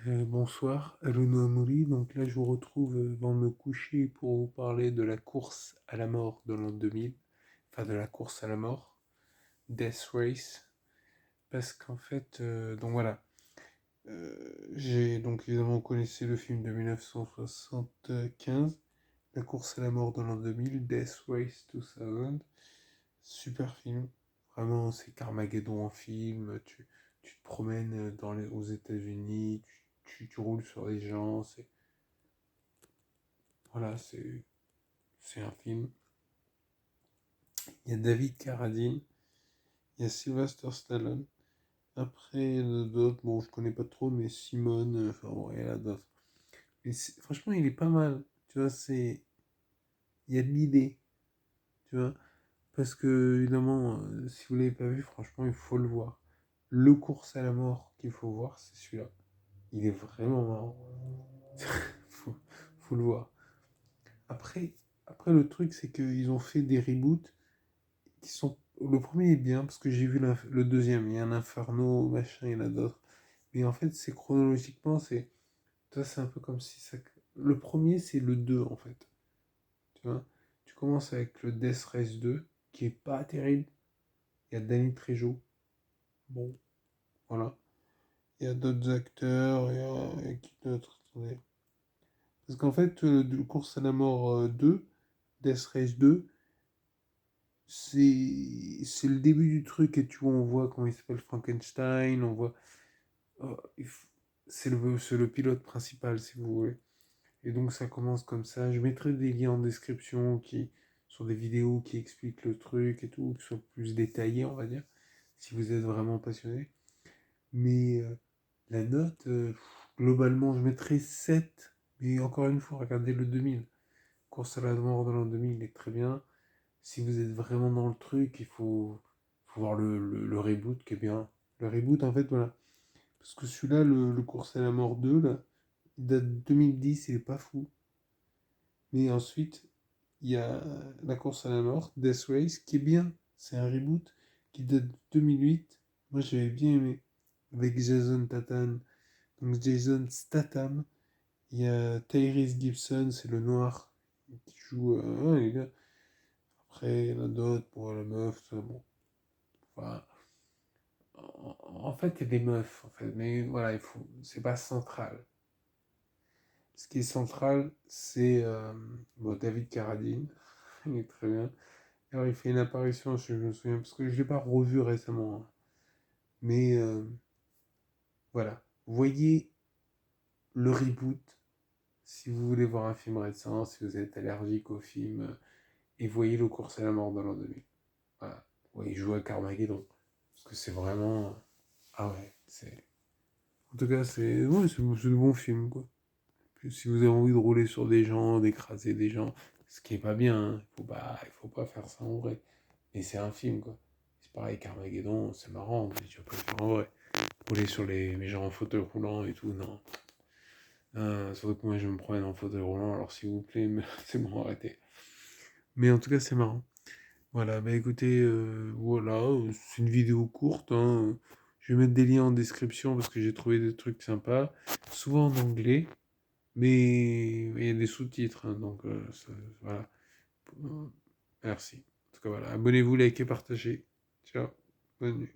Bonsoir, Aluno Amori. Donc là, je vous retrouve avant de me coucher pour vous parler de la course à la mort de l'an 2000. Enfin, de la course à la mort, Death Race. Parce qu'en fait, donc voilà. J'ai donc évidemment vous connaissez le film de 1975, La course à la mort de l'an 2000, Death Race 2000. Super film. Vraiment, c'est Carmageddon en film. Tu te promènes aux États-Unis, tu roules sur les gens. Voilà, c'est un film. Il y a David Carradine, il y a Sylvester Stallone. Après, il y en a d'autres, bon, je connais pas trop, mais Simone, enfin bon, il y en a d'autres. Mais franchement, il est pas mal. Tu vois, il y a de l'idée, tu vois. Parce que, évidemment, si vous l'avez pas vu, franchement, il faut le voir. Le course à la mort qu'il faut voir, c'est celui-là. Il est vraiment marrant. faut, faut le voir. Après, après le truc, c'est qu'ils ont fait des reboots qui sont. Le premier est bien parce que j'ai vu le deuxième. Il y a un Inferno, machin, il y en a d'autres. Mais en fait, c'est chronologiquement, ça, c'est un peu comme si ça. Le premier, c'est le 2 en fait. Tu vois, tu commences avec le Death Race 2 qui est pas terrible. Il y a Danny Trejo. Bon, voilà. Il y a d'autres acteurs. Il y a qui d'autre? Attendez. Parce qu'en fait, le Course à la mort 2, Death Race 2, c'est le début du truc et tu vois, on voit comment il s'appelle Frankenstein, on voit. Oh, c'est le pilote principal, si vous voulez. Et donc ça commence comme ça. Je mettrai des liens en description sur des vidéos qui expliquent le truc et tout, qui sont plus détaillés, on va dire, si vous êtes vraiment passionné. Mais la note, globalement, je mettrais 7. Mais encore une fois, regardez le 2000. Course à la mort de l'an 2000, il est très bien. Si vous êtes vraiment dans le truc, faut voir le reboot qui est bien. Le reboot, en fait, voilà. Parce que celui-là, le Course à la mort 2, là, il date de 2010, il est pas fou. Mais ensuite, il y a la course à la mort, Death Race, qui est bien. C'est un reboot qui date de 2008. Moi, j'avais bien aimé. Avec Jason Statham. Donc, Jason Statham. Il y a Tyrese Gibson, c'est le noir qui joue. Ouais, il est bien. Après, il y en a d'autres pour la meuf, ça, bon. Enfin, en fait, il y a des meufs, en fait. Mais voilà, c'est pas central. Ce qui est central, c'est bon, David Carradine. Il est très bien. Alors, il fait une apparition, je me souviens, parce que je ne l'ai pas revu récemment, hein. Mais voilà. Voyez le reboot si vous voulez voir un film récent, si vous êtes allergique au film, et voyez le course à la mort de l'an 2000. Voilà. Ouais, il joue à Carmageddon. Parce que c'est vraiment. Ah ouais, c'est. En tout cas, c'est de bons films, quoi. Puis, si vous avez envie de rouler sur des gens, d'écraser des gens, ce qui est pas bien, hein. Il faut pas faire ça en vrai. Mais c'est un film, quoi. C'est pareil, Carmageddon, c'est marrant, mais tu vas pas le faire en vrai. Rouler sur les gens en fauteuil roulant et tout, non. Surtout que moi je me promène en fauteuil roulant, alors s'il vous plaît, c'est bon, arrêtez. Mais en tout cas, c'est marrant. Voilà, bah écoutez, voilà, c'est une vidéo courte, hein. Je vais mettre des liens en description parce que j'ai trouvé des trucs sympas, souvent en anglais, mais il y a des sous-titres, hein, donc voilà. Merci. En tout cas, voilà, abonnez-vous, likez, partagez. Ciao, bonne nuit.